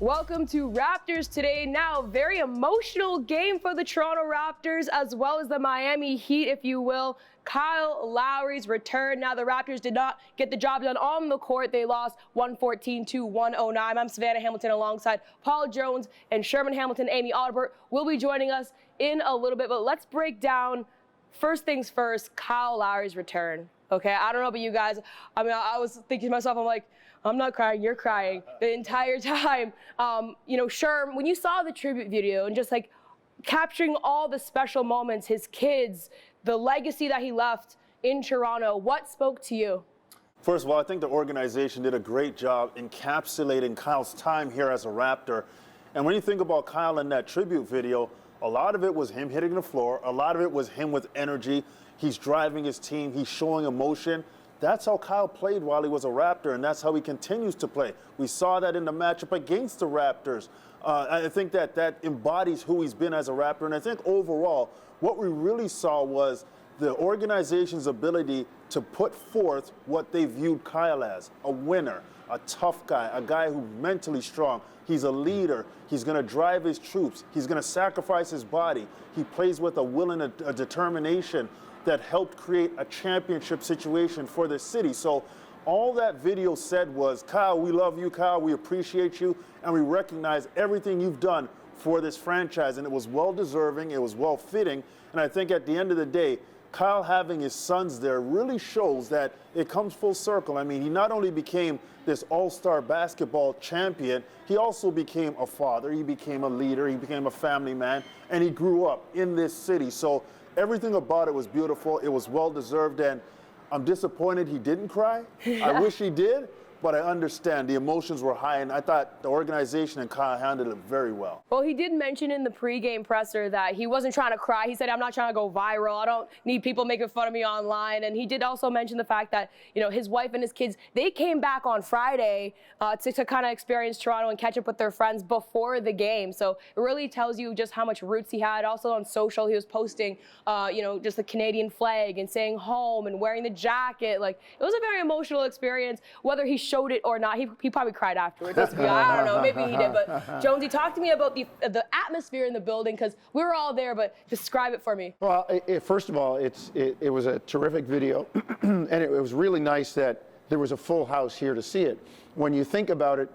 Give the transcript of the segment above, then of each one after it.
Welcome to Raptors Today. Now, very emotional game for the Toronto Raptors as well as the Miami Heat, if you will. Kyle Lowry's return. Now, the Raptors did not get the job done on the court. They lost 114-109. I'm Savanna Hamilton alongside Paul Jones and Sherman Hamilton. Amy Audibert will be joining us in a little bit, but let's break down, first things first, Kyle Lowry's return. Okay, I don't know about you guys. I mean, I was thinking to myself, I'm like, I'm not crying, you're crying the entire time. Sherm, when you saw the tribute video and just like capturing all the special moments, his kids, the legacy that he left in Toronto, what spoke to you? First of all, I think the organization did a great job encapsulating Kyle's time here as a Raptor. And when you think about Kyle in that tribute video, a lot of it was him hitting the floor. A lot of it was him with energy. He's driving his team. He's showing emotion. That's how Kyle played while he was a Raptor, and that's how he continues to play. We saw that in the matchup against the Raptors. I think that embodies who he's been as a Raptor, and I think overall, what we really saw was the organization's ability to put forth what they viewed Kyle as, a winner, a tough guy, a guy who's mentally strong. He's a leader. He's going to drive his troops. He's going to sacrifice his body. He plays with a will and a determination that helped create a championship situation for the city. So all that video said was, Kyle, we love you, Kyle, we appreciate you, and we recognize everything you've done for this franchise. And it was well-deserving, it was well-fitting, and I think at the end of the day, Kyle having his sons there really shows that it comes full circle. I mean, he not only became this all-star basketball champion, he also became a father, he became a leader, he became a family man, and he grew up in this city. So everything about it was beautiful. It was well-deserved, and I'm disappointed he didn't cry. I wish he did, but I understand the emotions were high, and I thought the organization and Kyle handled it very well. Well, he did mention in the pregame presser that he wasn't trying to cry. He said, I'm not trying to go viral. I don't need people making fun of me online. And he did also mention the fact that, his wife and his kids, they came back on Friday to kind of experience Toronto and catch up with their friends before the game. So it really tells you just how much roots he had. Also on social, he was posting, just the Canadian flag and saying home and wearing the jacket. Like, it was a very emotional experience, whether he showed it or not. He probably cried afterwards. Let's be honest. I don't know. Maybe he did. But Jonesy, talk to me about the atmosphere in the building, because we were all there. But describe it for me. Well, first of all, it was a terrific video, and it was really nice that there was a full house here to see it. When you think about it,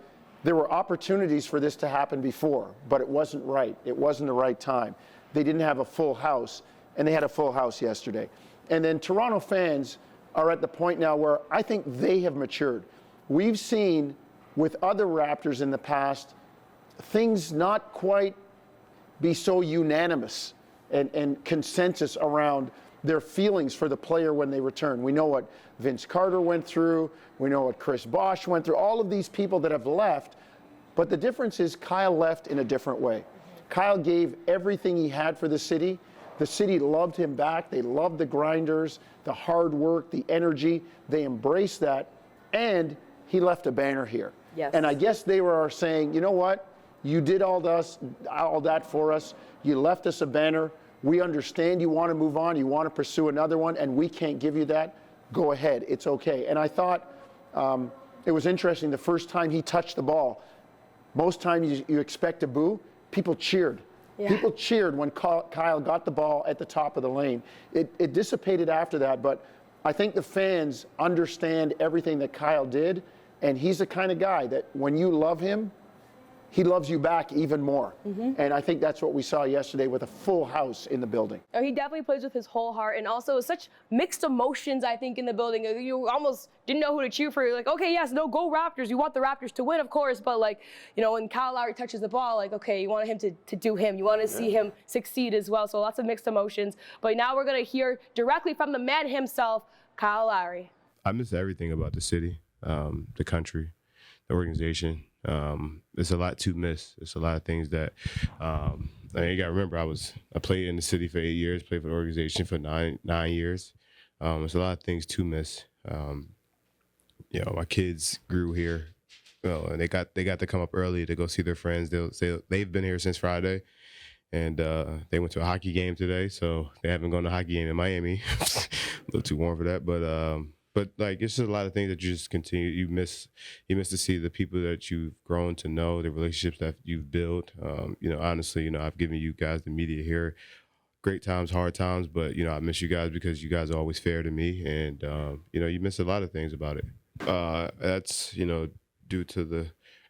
there were opportunities for this to happen before, but it wasn't right. It wasn't the right time. They didn't have a full house, and they had a full house yesterday. And then Toronto fans are at the point now where I think they have matured. We've seen with other Raptors in the past, things not quite be so unanimous and consensus around their feelings for the player when they return. We know what Vince Carter went through. We know what Chris Bosh went through. All of these people that have left. But the difference is Kyle left in a different way. Kyle gave everything he had for the city. The city loved him back. They loved the grinders, the hard work, the energy. They embraced that. And he left a banner here. Yes. And I guess they were saying, you know what? You did all that for us. You left us a banner. We understand you want to move on. You want to pursue another one, and we can't give you that. Go ahead. It's okay. And I thought it was interesting the first time he touched the ball. Most times you expect a boo. People cheered. Yeah. People cheered when Kyle got the ball at the top of the lane. It dissipated after that, but I think the fans understand everything that Kyle did, and he's the kind of guy that when you love him, he loves you back even more. Mm-hmm. And I think that's what we saw yesterday with a full house in the building. Oh, he definitely plays with his whole heart, and also such mixed emotions, I think, in the building. You almost didn't know who to cheer for. You're like, okay, yes, no, go Raptors. You want the Raptors to win, of course, but when Kyle Lowry touches the ball, okay, you want him to do him. You want to see him succeed as well. So lots of mixed emotions. But now we're going to hear directly from the man himself, Kyle Lowry. I miss everything about the city, the country, the organization. There's a lot to miss. There's a lot of things that you got to remember. I played in the city for 8 years, played for the organization for nine years. There's a lot of things to miss. My kids grew here, and they got to come up early to go see their friends. They've been here since Friday, And they went to a hockey game today, so they haven't gone to a hockey game in Miami. A little too warm for that, but like it's just a lot of things that you just continue. You miss to see the people that you've grown to know, the relationships that you've built. Honestly, I've given you guys the media here great times, hard times, but I miss you guys because you guys are always fair to me, and you miss a lot of things about it. That's due to the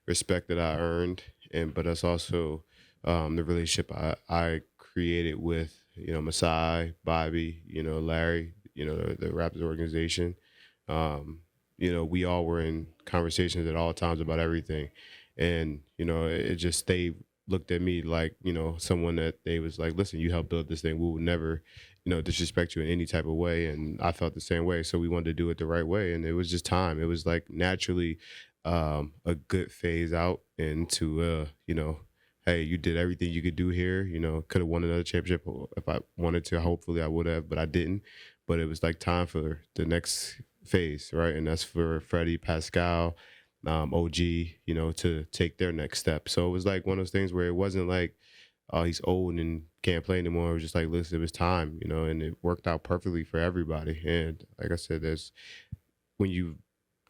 respect that I earned, but that's also the relationship I created with Masai, Bobby, Larry, the Raptors organization. We all were in conversations at all times about everything, and it just they looked at me like someone that they was like, listen, you helped build this thing. We will never disrespect you in any type of way, and I felt the same way. So we wanted to do it the right way, and it was just time. It was like naturally a good phase out into hey, you did everything you could do here. Could have won another championship if I wanted to. Hopefully I would have, but I didn't. But it was like time for the next phase, right? And that's for Freddie, Pascal, OG, to take their next step. So it was like one of those things where it wasn't like, oh, he's old and can't play anymore. It was just like, listen, it was time, and it worked out perfectly for everybody. And like I said, when you've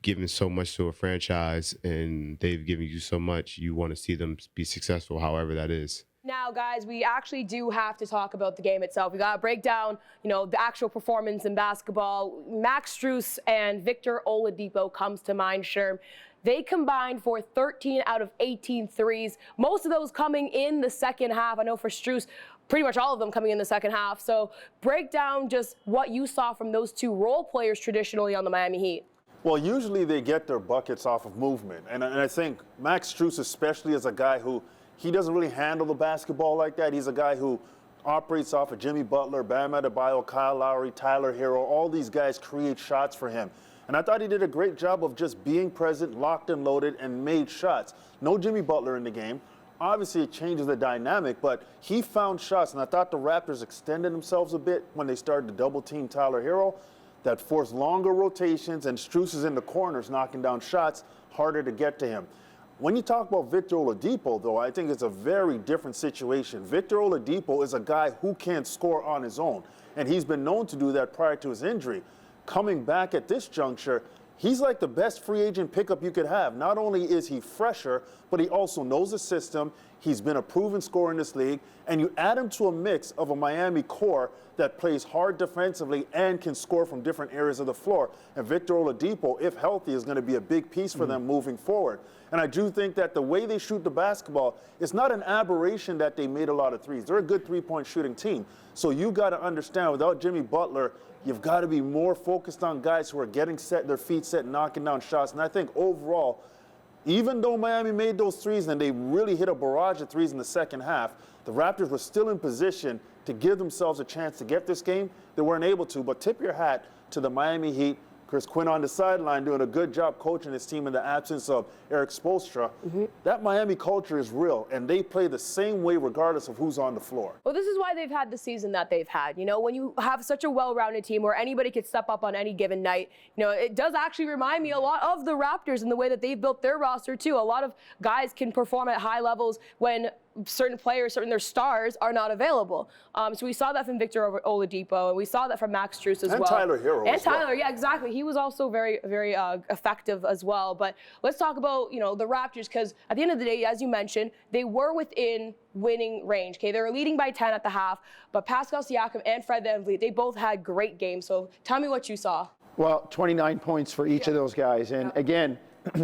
given so much to a franchise and they've given you so much, you want to see them be successful, however that is. Now, guys, we actually do have to talk about the game itself. We got to break down, the actual performance in basketball. Max Strus and Victor Oladipo comes to mind, Sherm. They combined for 13 out of 18 threes, most of those coming in the second half. I know for Strus, pretty much all of them coming in the second half. So break down just what you saw from those two role players traditionally on the Miami Heat. Well, usually they get their buckets off of movement. And I think Max Strus especially is a guy who, he doesn't really handle the basketball like that. He's a guy who operates off of Jimmy Butler, Bam Adebayo, Kyle Lowry, Tyler Hero. All these guys create shots for him. And I thought he did a great job of just being present, locked and loaded, and made shots. No Jimmy Butler in the game. Obviously, it changes the dynamic, but he found shots. And I thought the Raptors extended themselves a bit when they started to double-team Tyler Hero. That forced longer rotations, and Strus is in the corners knocking down shots, harder to get to him. When you talk about Victor Oladipo, though, I think it's a very different situation. Victor Oladipo is a guy who can score on his own, and he's been known to do that prior to his injury. Coming back at this juncture, he's like the best free agent pickup you could have. Not only is he fresher, but he also knows the system. He's been a proven scorer in this league, and you add him to a mix of a Miami core that plays hard defensively and can score from different areas of the floor. And Victor Oladipo, if healthy, is going to be a big piece for them moving forward. And I do think that the way they shoot the basketball, it's not an aberration that they made a lot of threes. They're a good three-point shooting team. So you got to understand, without Jimmy Butler, you've got to be more focused on guys who are getting set, their feet set, knocking down shots. And I think overall, even though Miami made those threes and they really hit a barrage of threes in the second half, the Raptors were still in position to give themselves a chance to get this game. They weren't able to, but tip your hat to the Miami Heat. Chris Quinn on the sideline doing a good job coaching his team in the absence of Eric Spoelstra. That Miami culture is real, and they play the same way regardless of who's on the floor. Well, this is why they've had the season that they've had. When you have such a well-rounded team where anybody could step up on any given night, it does actually remind me a lot of the Raptors in the way that they've built their roster, too. A lot of guys can perform at high levels when certain players, certain their stars are not available. So we saw that from Victor Oladipo, and we saw that from Max Strus as well. And Tyler Hero. And Tyler, yeah, exactly. He was also very, very effective as well. But let's talk about, the Raptors, because at the end of the day, as you mentioned, they were within winning range. Okay, they were leading by 10 at the half, but Pascal Siakam and Fred VanVleet, they both had great games. So tell me what you saw. Well, 29 points for each of those guys. And again,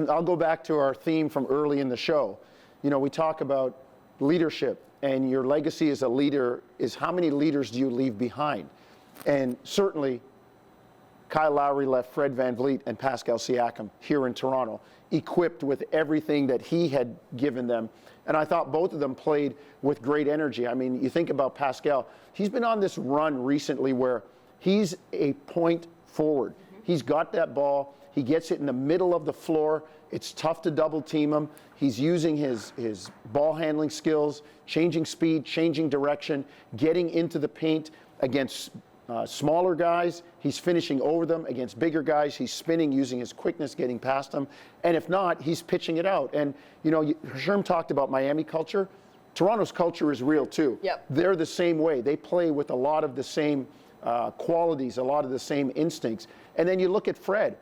I'll go back to our theme from early in the show. We talk about leadership, and your legacy as a leader is how many leaders do you leave behind? And certainly, Kyle Lowry left Fred VanVleet and Pascal Siakam here in Toronto, equipped with everything that he had given them. And I thought both of them played with great energy. I mean, you think about Pascal, he's been on this run recently where he's a point forward. He's got that ball. He gets it in the middle of the floor. It's tough to double team him. He's using his ball handling skills, changing speed, changing direction, getting into the paint against smaller guys. He's finishing over them. Against bigger guys, he's spinning, using his quickness, getting past them. And if not, he's pitching it out. And, Sherm talked about Miami culture. Toronto's culture is real too. Yep. They're the same way. They play with a lot of the same qualities, a lot of the same instincts. And then you look at Fred.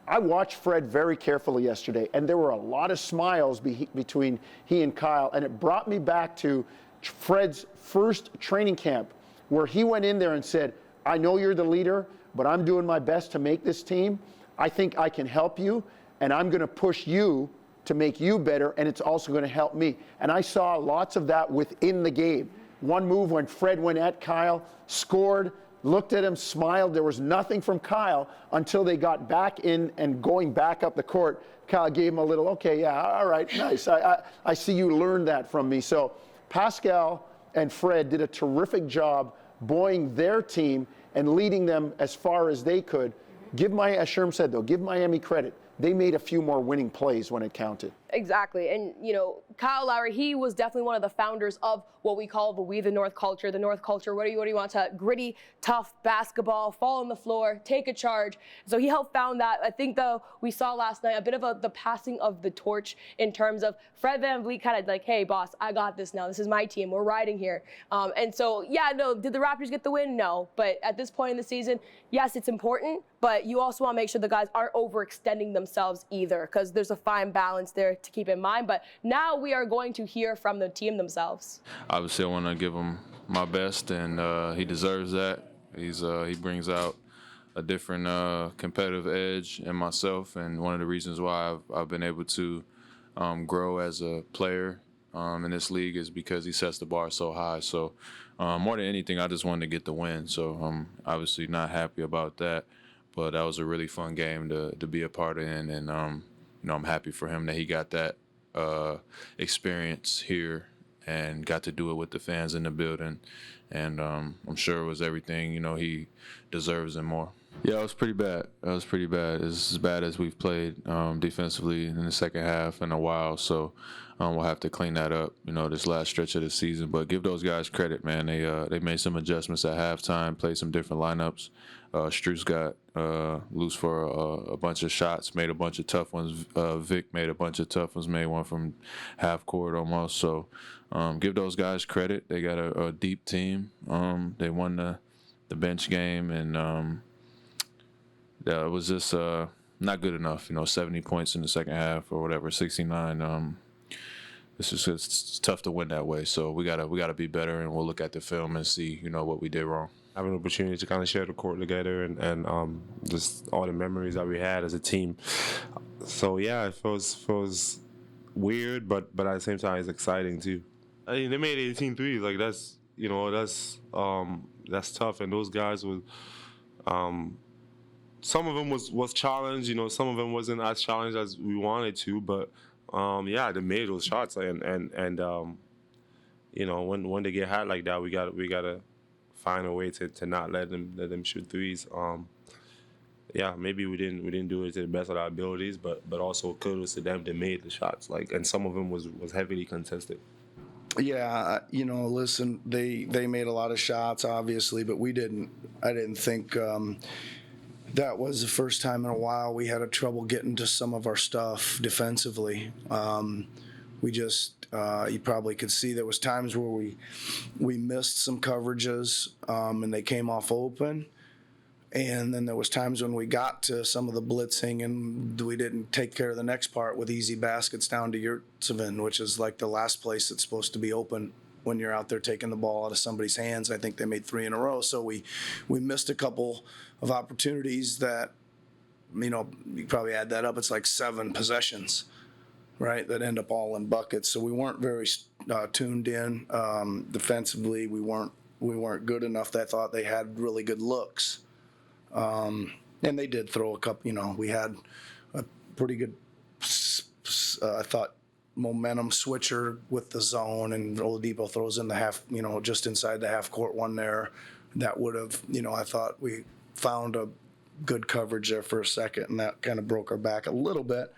I watched Fred very carefully yesterday, and there were a lot of smiles between he and Kyle, and it brought me back to Fred's first training camp, where he went in there and said, I know you're the leader, but I'm doing my best to make this team. I think I can help you, and I'm going to push you to make you better, and it's also going to help me. And I saw lots of that within the game. One move when Fred went at Kyle, scored, looked at him, smiled. There was nothing from Kyle until they got back in and going back up the court. Kyle gave him a little, okay, yeah, all right, nice. I see you learned that from me. So Pascal and Fred did a terrific job buoying their team and leading them as far as they could. As Sherm said, though, give Miami credit. They made a few more winning plays when it counted. Exactly. And, Kyle Lowry, he was definitely one of the founders of what we call the We the North culture. The North culture, what do you want to gritty, tough basketball, fall on the floor, take a charge. So he helped found that. I think, though, we saw last night a bit of the passing of the torch in terms of Fred VanVleet kind of like, hey, boss, I got this now. This is my team. We're riding here. And so, did the Raptors get the win? No. But at this point in the season, yes, it's important, but you also want to make sure the guys aren't overextending themselves either, because there's a fine balance there to keep in mind. But now we are going to hear from the team themselves. Obviously, I want to give him my best, and he deserves that. He brings out a different competitive edge in myself, and one of the reasons why I've been able to grow as a player in this league is because he sets the bar so high. So more than anything, I just wanted to get the win. So I'm obviously not happy about that, but that was a really fun game to be a part of, and I'm happy for him that he got that experience here and got to do it with the fans in the building. And I'm sure it was everything, he deserves and more. Yeah, it was pretty bad. It's as bad as we've played defensively in the second half in a while. So we'll have to clean that up, this last stretch of the season. But give those guys credit, man. They made some adjustments at halftime, played some different lineups. Struess got loose for a bunch of shots, made a bunch of tough ones. Vic made a bunch of tough ones, made one from half court almost. So give those guys credit. They got a deep team. They won the bench game, and it was just not good enough. 70 points in the second half or whatever, 69. It's tough to win that way. So we gotta be better, and we'll look at the film and see what we did wrong. Having an opportunity to kind of share the court together and just all the memories that we had as a team. So yeah, it feels weird, but at the same time it's exciting too. I mean, they made 18 threes. Like that's tough, and those guys were. Some of them was challenged, some of them wasn't as challenged as we wanted to, but they made those shots, and when they get hot like that, we gotta find a way to not let them shoot threes. Maybe we didn't do it to the best of our abilities, but also kudos to them that made the shots, and some of them was heavily contested. Yeah, listen, they made a lot of shots, obviously, but we didn't. I didn't think that was the first time in a while we had a trouble getting to some of our stuff defensively. We just, you probably could see there was times where we missed some coverages and they came off open. And then there was times when we got to some of the blitzing and we didn't take care of the next part with easy baskets down to Yurtseven, which is like the last place that's supposed to be open when you're out there taking the ball out of somebody's hands. I think they made 3 in a row. So we missed a couple of opportunities that, you probably add that up, it's like 7 possessions, right, that end up all in buckets. So we weren't very tuned in. Defensively, we weren't good enough. I thought they had really good looks. And they did throw a couple, we had a pretty good, I thought, momentum switcher with the zone, and Audibert throws in the half, just inside the half court one there. That would have, I thought we found a good coverage there for a second, and that kind of broke our back a little bit.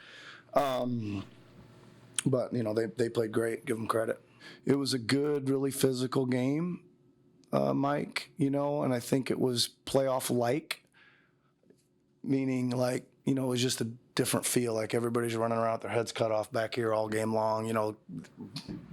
But, they played great, give them credit. It was a good, really physical game, Mike, and I think it was playoff-like. Meaning, you know, it was just a different feel. Like everybody's running around with their heads cut off back here all game long. You know,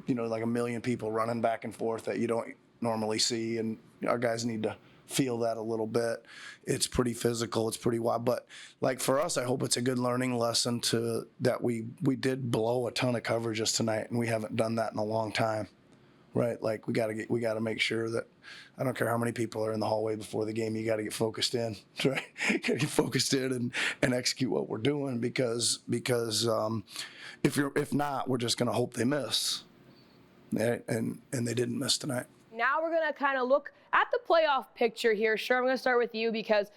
like a million people running back and forth that you don't normally see, and our guys need to feel that a little bit. It's pretty physical. It's pretty wild. But like for us, I hope it's a good learning lesson to that we did blow a ton of coverages tonight, and we haven't done that in a long time. Right, like we got to make sure that I don't care how many people are in the hallway before the game, you got to get focused in, right? You got to get focused in and execute what we're doing because if not, we're just going to hope they miss, right? And they didn't miss tonight. Now we're going to kind of look at the playoff picture here. Sure, I'm going to start with you because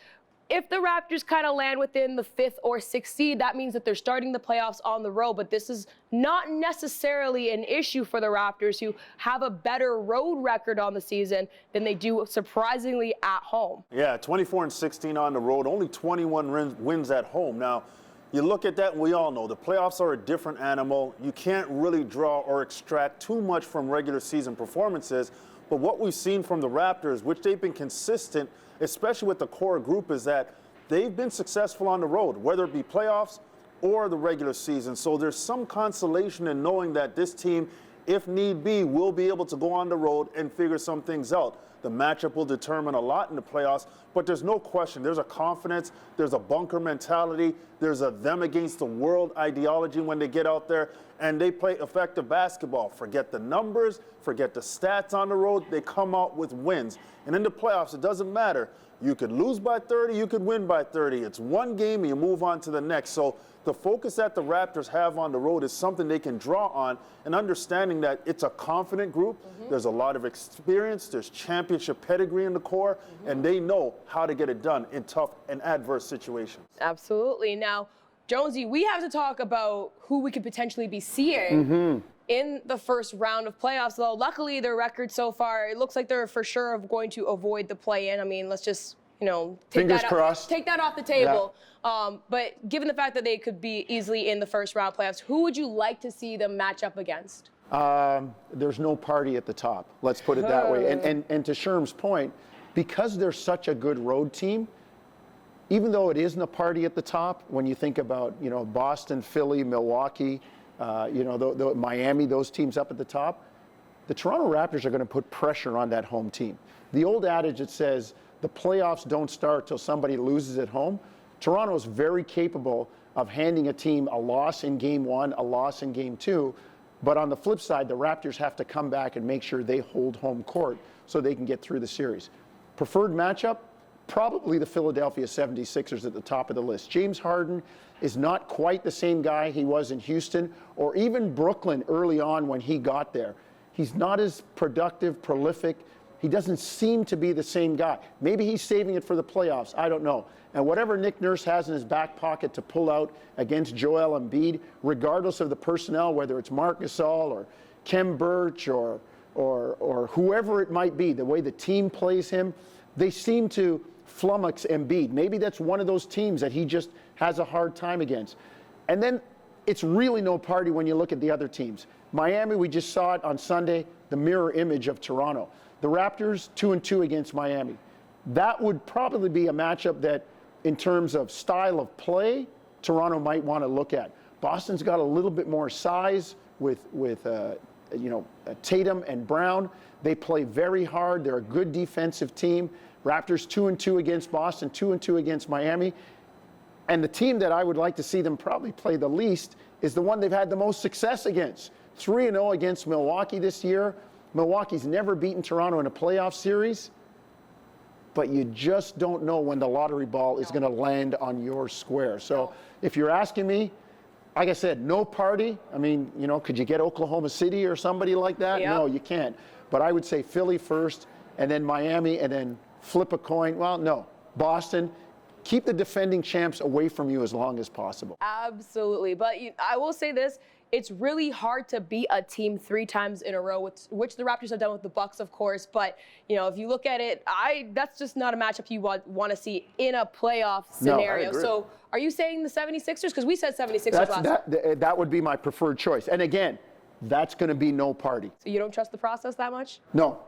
if the Raptors kind of land within the 5th or 6th seed, that means that they're starting the playoffs on the road. But this is not necessarily an issue for the Raptors, who have a better road record on the season than they do, surprisingly, at home. Yeah, 24-16 on the road, only 21 wins at home. Now, you look at that, and we all know the playoffs are a different animal. You can't really draw or extract too much from regular season performances. But what we've seen from the Raptors, which they've been consistent, especially with the core group, is that they've been successful on the road, whether it be playoffs or the regular season. So there's some consolation in knowing that this team, if need be, will be able to go on the road and figure some things out. The matchup will determine a lot in the playoffs, but there's no question. There's a confidence, there's a bunker mentality, there's a them against the world ideology when they get out there, and they play effective basketball. Forget the numbers, forget the stats on the road, they come out with wins. And in the playoffs, it doesn't matter. You could lose by 30, you could win by 30. It's one game and you move on to the next. So the focus that the Raptors have on the road is something they can draw on, and understanding that it's a confident group. There's a lot of experience, there's championship pedigree in the core, and they know how to get it done in tough and adverse situations. Absolutely. Now, Jonesy, we have to talk about who we could potentially be seeing in the first round of playoffs, though luckily their record so far, it looks like they're for sure going to avoid the play-in. I mean, let's just, you know, take that off the table. Yeah. But given the fact that they could be easily in the first round playoffs, who would you like to see them match up against? There's no party at the top. Let's put it that way. And to Sherm's point, because they're such a good road team, even though it isn't a party at the top, when you think about, you know, Boston, Philly, Milwaukee, you know, Miami, those teams up at the top, the Toronto Raptors are going to put pressure on that home team. The old adage that says the playoffs don't start till somebody loses at home, Toronto is very capable of handing a team a loss in game 1, a loss in game 2. But on the flip side, the Raptors have to come back and make sure they hold home court so they can get through the series. Preferred matchup? Probably the Philadelphia 76ers at the top of the list. James Harden is not quite the same guy he was in Houston or even Brooklyn early on when he got there. He's not as productive, prolific. He doesn't seem to be the same guy. Maybe he's saving it for the playoffs. I don't know. And whatever Nick Nurse has in his back pocket to pull out against Joel Embiid, regardless of the personnel, whether it's Marc Gasol or Kem Birch or whoever it might be, the way the team plays him, they seem to flummox Embiid. Maybe that's one of those teams that he just has a hard time against. And then it's really no party when you look at the other teams. Miami, we just saw it on Sunday, the mirror image of Toronto. The Raptors, 2-2 against Miami. That would probably be a matchup that, in terms of style of play, Toronto might want to look at. Boston's got a little bit more size with Tatum and Brown. They play very hard. They're a good defensive team. Raptors 2-2 against Boston, 2-2 against Miami. And the team that I would like to see them probably play the least is the one they've had the most success against. 3-0 against Milwaukee this year. Milwaukee's never beaten Toronto in a playoff series, but you just don't know when the lottery ball is going to land on your square. So if you're asking me, like I said, no party. I mean, you know, could you get Oklahoma City or somebody like that? Yep. No, you can't. But I would say Philly first, and then Miami, and then flip a coin. Well, no, Boston. Keep the defending champs away from you as long as possible. Absolutely. But I will say this. It's really hard to beat a team 3 times in a row, which the Raptors have done with the Bucks, of course. But, you know, if you look at it, that's just not a matchup you want to see in a playoff scenario. No, so are you saying the 76ers? Because we said 76ers last time. That would be my preferred choice. And again, that's going to be no party. So you don't trust the process that much? No.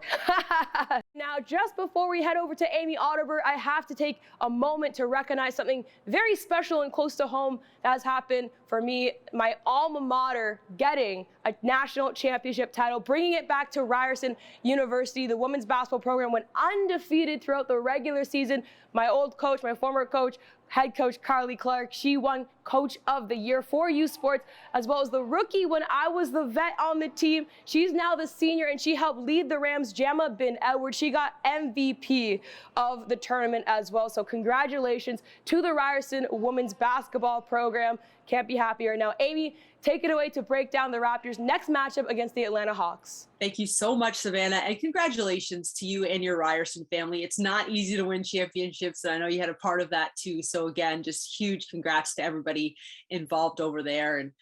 Now, Now, just before we head over to Amy Audibert, I have to take a moment to recognize something very special and close to home that has happened for me, my alma mater getting a national championship title, bringing it back to Ryerson University. The women's basketball program went undefeated throughout the regular season. My old coach, my former coach, head coach Carly Clark, she won Coach of the Year for youth sports, as well as the rookie when I was the vet on the team. She's now the senior, and she helped lead the Rams, Gemma Bin Edwards. She got MVP of the tournament as well. So congratulations to the Ryerson women's basketball program. Can't be happier. Now, Amy, take it away to break down the Raptors' next matchup against the Atlanta Hawks. Thank you so much, Savannah, and congratulations to you and your Ryerson family. It's not easy to win championships, and I know you had a part of that too. So again, just huge congrats to everybody involved over there. And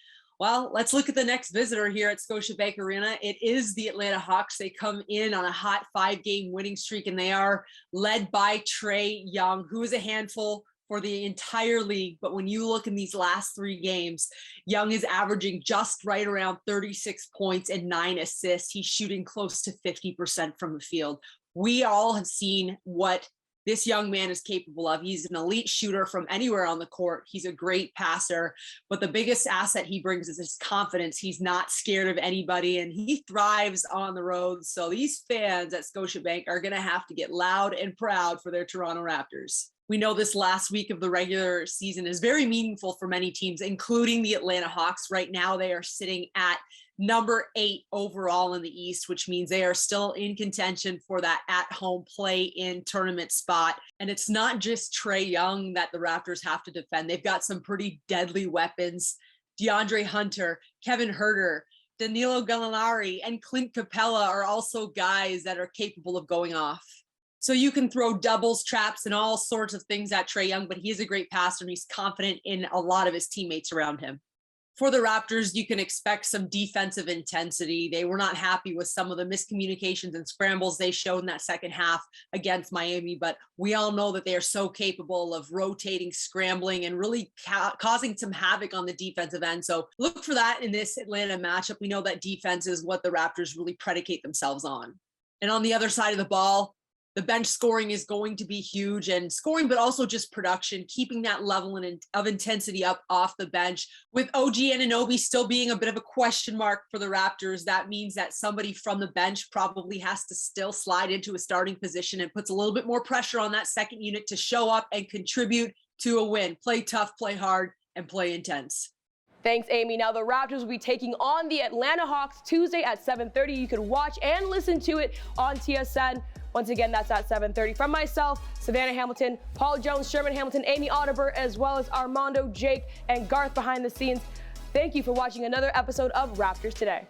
well, let's look at the next visitor here at Scotiabank Arena. It is the Atlanta Hawks. They come in on a hot 5-game winning streak, and they are led by Trae Young, who is a handful for the entire league. But when you look in these last 3 games, Young is averaging just right around 36 points and 9 assists. He's shooting close to 50% from the field. We all have seen what this young man is capable of. He's an elite shooter from anywhere on the court. He's a great passer, but the biggest asset he brings is his confidence. He's not scared of anybody, and he thrives on the road. So these fans at Scotiabank are going to have to get loud and proud for their Toronto Raptors. We know this last week of the regular season is very meaningful for many teams, including the Atlanta Hawks. Right now, they are sitting at number 8 overall in the East, which means they are still in contention for that at-home play-in tournament spot. And it's not just Trae Young that the Raptors have to defend. They've got some pretty deadly weapons. DeAndre Hunter, Kevin Huerter, Danilo Gallinari, and Clint Capella are also guys that are capable of going off. So you can throw doubles, traps, and all sorts of things at Trae Young, but he is a great passer, and he's confident in a lot of his teammates around him. For the Raptors, you can expect some defensive intensity. They were not happy with some of the miscommunications and scrambles they showed in that second half against Miami, but we all know that they are so capable of rotating, scrambling, and really causing some havoc on the defensive end. So look for that in this Atlanta matchup. We know that defense is what the Raptors really predicate themselves on. And on the other side of the ball, the bench scoring is going to be huge, and scoring, but also just production, keeping that level of intensity up off the bench. With OG Anunoby still being a bit of a question mark for the Raptors, that means that somebody from the bench probably has to still slide into a starting position and puts a little bit more pressure on that second unit to show up and contribute to a win. Play tough, play hard, and play intense. Thanks, Amy. Now, the Raptors will be taking on the Atlanta Hawks Tuesday at 7:30. You can watch and listen to it on TSN. Once again, that's at 7:30. From myself, Savanna Hamilton, Paul Jones, Sherman Hamilton, Amy Audibert, as well as Armando, Jake, and Garth behind the scenes. Thank you for watching another episode of Raptors Today.